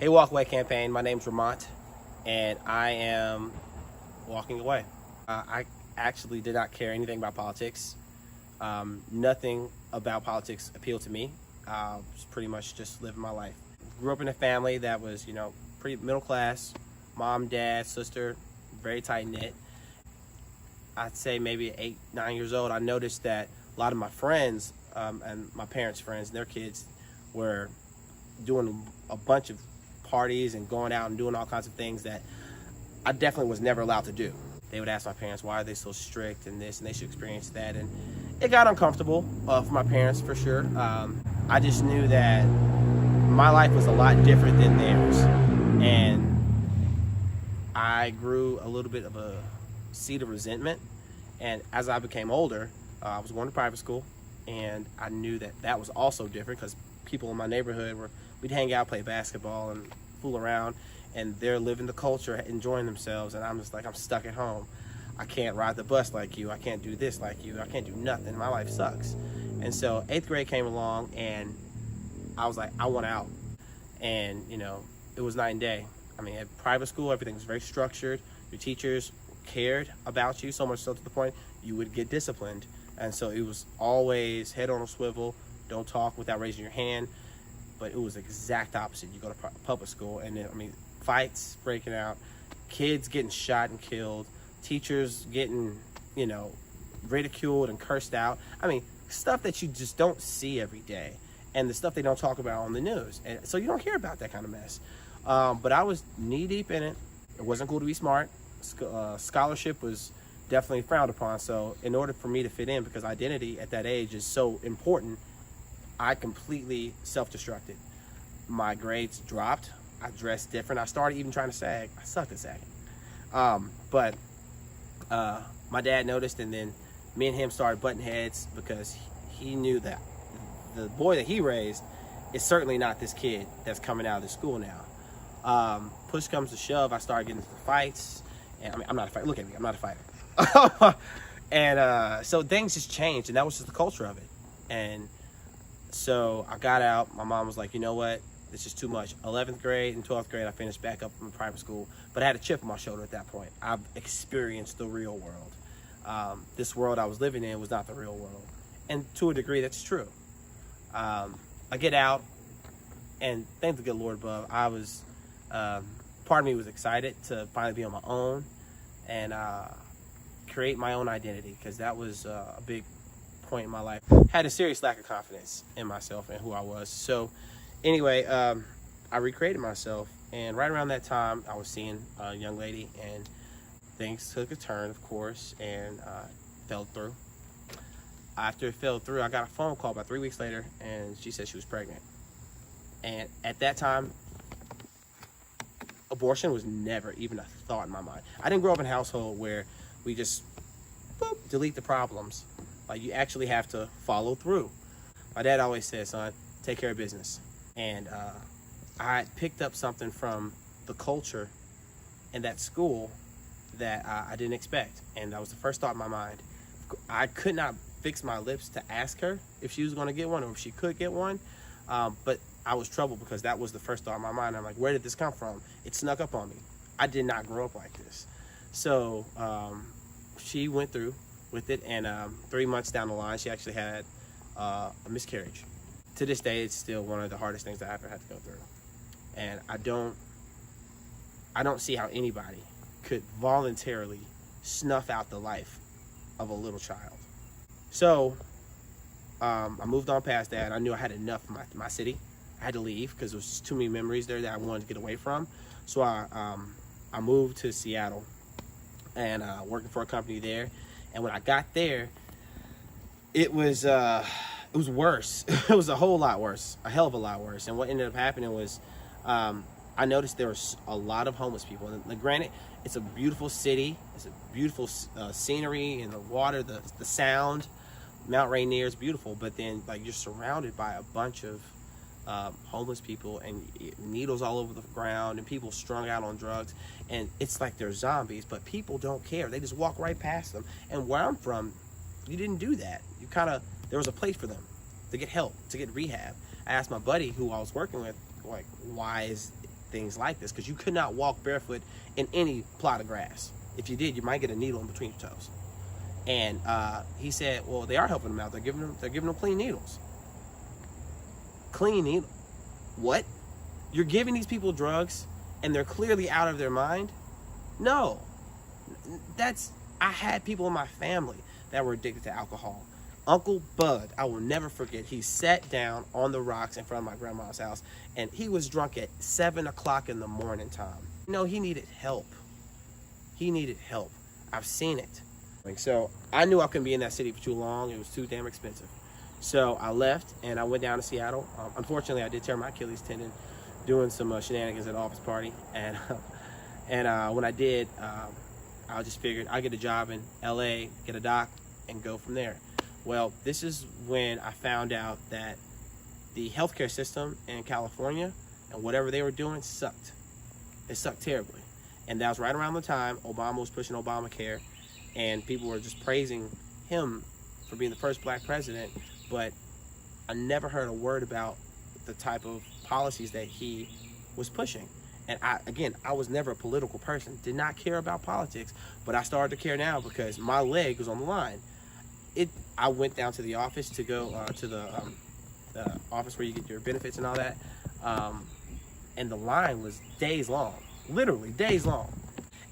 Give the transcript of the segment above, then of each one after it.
Hey, WalkAway Campaign. My name's Vermont, and I am walking away. I actually did not care anything about politics. Nothing about politics appealed to me. Was pretty much just living my life. Grew up in a family that was, pretty middle class. Mom, dad, sister, very tight knit. I'd say maybe 8, 9 years old, I noticed that a lot of my friends and my parents' friends and their kids were doing a bunch of parties and going out and doing all kinds of things that I definitely was never allowed to do. They would ask my parents, why are they so strict and this, and they should experience that. And it got uncomfortable for my parents, for sure. I just knew that my life was a lot different than theirs. And I grew a little bit of a seed of resentment. And as I became older, I was going to private school, and I knew that that was also different because people in my neighborhood we'd hang out, play basketball, and fool around, and they're living the culture, enjoying themselves, and I'm just like, I'm stuck at home. I can't ride the bus like you. I can't do this like you. I can't do nothing. My life sucks. And so 8th grade came along, and I was like, I want out. And, it was night and day. I mean, at private school, everything was very structured. Your teachers cared about you, so much so to the point you would get disciplined. And so it was always head on a swivel, don't talk without raising your hand. But it was the exact opposite. You go to public school, and then, fights breaking out, kids getting shot and killed, teachers getting, ridiculed and cursed out. Stuff that you just don't see every day, and the stuff they don't talk about on the news. And so you don't hear about that kind of mess. But I was knee deep in it. It wasn't cool to be smart. Scholarship was definitely frowned upon. So in order for me to fit in, because identity at that age is so important, I completely self-destructed. My grades dropped. I dressed different. I started even trying to sag. I sucked at sagging. But my dad noticed, and then me and him started butting heads because he knew that the boy that he raised is certainly not this kid that's coming out of the school now. Push comes to shove, I started getting into fights. And I'm not a fighter. Look at me. I'm not a fighter. And so things just changed, and that was just the culture of it. And so I got out. My mom was like, you know what? This is too much. 11th grade and 12th grade, I finished back up in private school, but I had a chip on my shoulder at that point. I've experienced the real world. This world I was living in was not the real world. And to a degree, that's true. I get out, and thank the good Lord above, I was, part of me was excited to finally be on my own and create my own identity, because that was a big point in my life. Had a serious lack of confidence in myself and who I was. So anyway, I recreated myself, and right around that time I was seeing a young lady, and things took a turn, of course, and fell through. After it fell through, I got a phone call about 3 weeks later, and she said she was pregnant. And at that time, abortion was never even a thought in my mind. I didn't grow up in a household where we just delete the problems. Like, you actually have to follow through. My dad always said, son, take care of business. And I picked up something from the culture in that school that I didn't expect. And that was the first thought in my mind. I could not fix my lips to ask her if she was going to get one or if she could get one. But I was troubled because that was the first thought in my mind. I'm like, where did this come from? It snuck up on me. I did not grow up like this. So she went through with it, and 3 months down the line, she actually had a miscarriage. To this day, it's still one of the hardest things that I ever had to go through. And I don't see how anybody could voluntarily snuff out the life of a little child. So I moved on past that. I knew I had enough of my city. I had to leave because there was just too many memories there that I wanted to get away from. So I moved to Seattle, and working for a company there. And when I got there, it was worse. It was a whole lot worse, a hell of a lot worse. And what ended up happening was I noticed there was a lot of homeless people. And granted, it's a beautiful city. It's a beautiful scenery, and the water, the sound. Mount Rainier is beautiful, but then you're surrounded by a bunch of homeless people, and needles all over the ground, and people strung out on drugs, and it's like they're zombies, but people don't care. They just walk right past them. And where I'm from, you didn't do that. There was a place for them to get help, to get rehab. I asked my buddy who I was working with, why is things like this, because you could not walk barefoot in any plot of grass. If you did, you might get a needle in between your toes. And he said, well, they are helping them out. They're giving them clean needles. Clean needle. What? You're giving these people drugs and they're clearly out of their mind? No. I had people in my family that were addicted to alcohol. Uncle Bud, I will never forget, he sat down on the rocks in front of my grandma's house, and he was drunk at 7 o'clock in the morning time. No, he needed help. He needed help. I've seen it. So I knew I couldn't be in that city for too long. It was too damn expensive. So I left and I went down to Seattle. Unfortunately, I did tear my Achilles tendon doing some shenanigans at an office party. And when I did, I just figured I'd get a job in LA, get a doc, and go from there. Well, this is when I found out that the healthcare system in California and whatever they were doing sucked. It sucked terribly. And that was right around the time Obama was pushing Obamacare, and people were just praising him for being the first black president. But I never heard a word about the type of policies that he was pushing. And I was never a political person, did not care about politics, but I started to care now because my leg was on the line. I went down to the office to go to the office where you get your benefits and all that, and the line was days long, literally days long.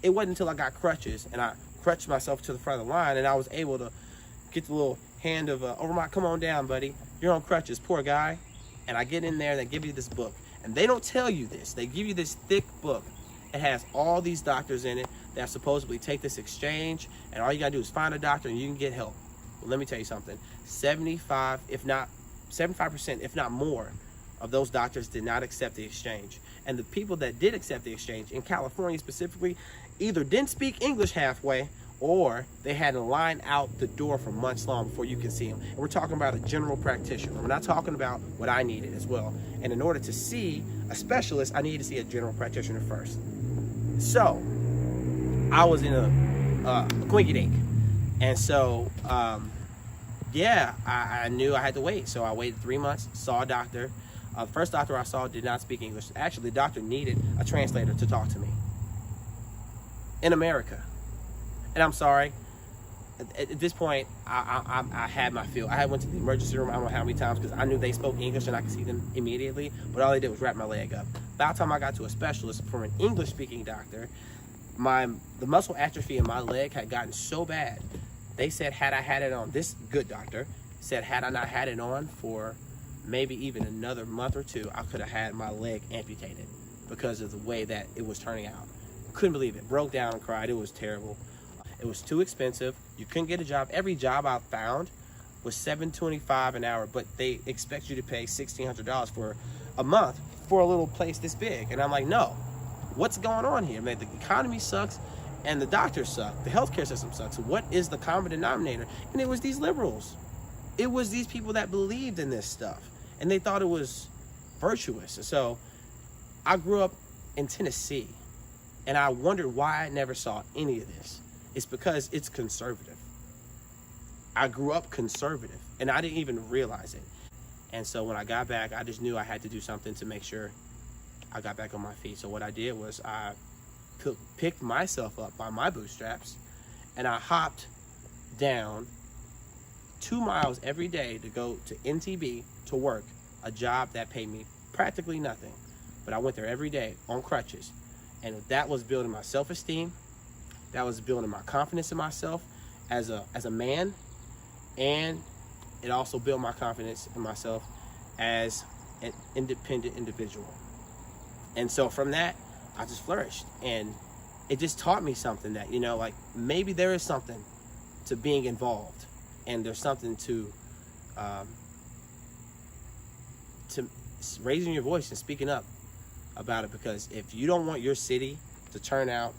It wasn't until I got crutches and I crutched myself to the front of the line and I was able to get the little hand of, come on down, buddy, you're on crutches, poor guy. And I get in there and they give you this book. And they don't tell you this. They give you this thick book. It has all these doctors in it that supposedly take this exchange, and all you gotta do is find a doctor and you can get help. Well, let me tell you something. 75%, if not more, of those doctors did not accept the exchange. And the people that did accept the exchange, in California specifically, either didn't speak English halfway, or they had a line out the door for months long before you can see them. And we're talking about a general practitioner. We're not talking about what I needed as well. And in order to see a specialist, I needed to see a general practitioner first. So I was in a quinky dink. And so, I knew I had to wait. So I waited 3 months, saw a doctor. The first doctor I saw did not speak English. Actually, the doctor needed a translator to talk to me in America. And I'm sorry, at this point, I had my fill. I went to the emergency room I don't know how many times because I knew they spoke English and I could see them immediately, but all they did was wrap my leg up. By the time I got to a specialist from an English-speaking doctor, the muscle atrophy in my leg had gotten so bad, they said had I had it on, this good doctor said had I not had it on for maybe even another month or two, I could have had my leg amputated because of the way that it was turning out. Couldn't believe it. Broke down and cried. It was terrible. It was too expensive. You couldn't get a job. Every job I found was $7.25 an hour, but they expect you to pay $1,600 for a month for a little place this big. And I'm like, no, what's going on here? Man, the economy sucks and the doctors suck. The healthcare system sucks. What is the common denominator? And it was these liberals. It was these people that believed in this stuff and they thought it was virtuous. And so I grew up in Tennessee and I wondered why I never saw any of this. It's because it's conservative. I grew up conservative and I didn't even realize it. And so when I got back, I just knew I had to do something to make sure I got back on my feet. So what I did was I picked myself up by my bootstraps and I hopped down 2 miles every day to go to NTB to work, a job that paid me practically nothing. But I went there every day on crutches. And that was building my self-esteem. That was building my confidence in myself as a man, and it also built my confidence in myself as an independent individual. And so from that, I just flourished, and it just taught me something that, like maybe there is something to being involved, and there's something to raising your voice and speaking up about it, because if you don't want your city to turn out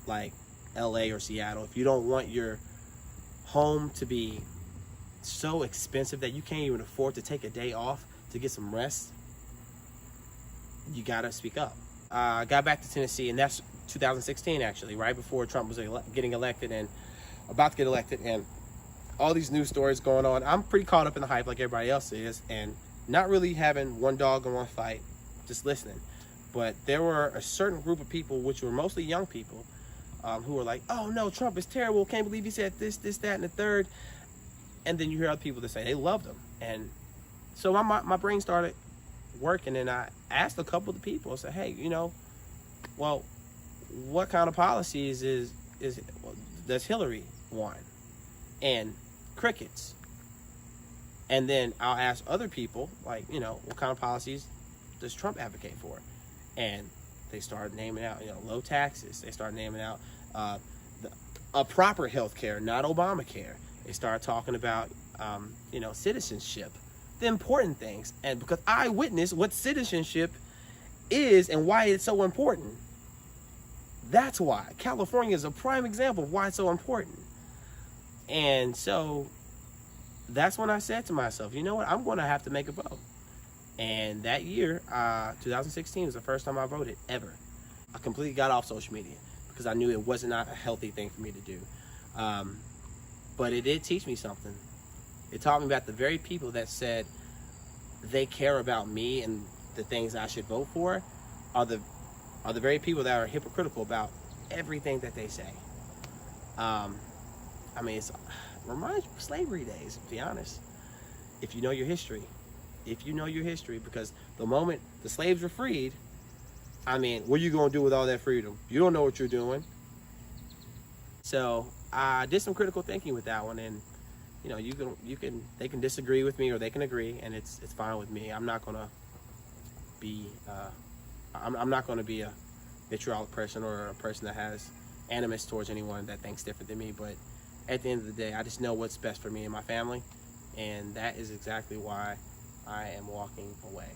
like LA or Seattle, if you don't want your home to be so expensive that you can't even afford to take a day off to get some rest, you gotta speak up. I got back to Tennessee, and that's 2016 actually, right before Trump was getting elected and about to get elected, and all these news stories going on. I'm pretty caught up in the hype like everybody else is, and not really having one dog in one fight, just listening. But there were a certain group of people, which were mostly young people, who were like, oh no, Trump is terrible, can't believe he said this, that, and the third. And then you hear other people that say they loved him. And so my brain started working, and I asked a couple of the people, I said, hey, well, what kind of policies does Hillary want? And crickets. And then I'll ask other people, like, what kind of policies does Trump advocate for? And they started naming out, low taxes. They started naming out a proper health care, not Obamacare. They started talking about, citizenship, the important things. And because I witnessed what citizenship is and why it's so important. That's why. California is a prime example of why it's so important. And so that's when I said to myself, you know what, I'm going to have to make a vote. And that year, 2016, was the first time I voted ever. I completely got off social media because I knew it was not a healthy thing for me to do. But it did teach me something. It taught me about the very people that said they care about me and the things I should vote for are the very people that are hypocritical about everything that they say. It reminds me of slavery days, to be honest. If you know your history, because the moment the slaves were freed, what are you going to do with all that freedom? You don't know what you're doing. So I did some critical thinking with that one, and they can disagree with me or they can agree, and it's fine with me. I'm not gonna be I'm not gonna be a vitriolic person or a person that has animus towards anyone that thinks different than me. But at the end of the day, I just know what's best for me and my family, and that is exactly why I am walking away.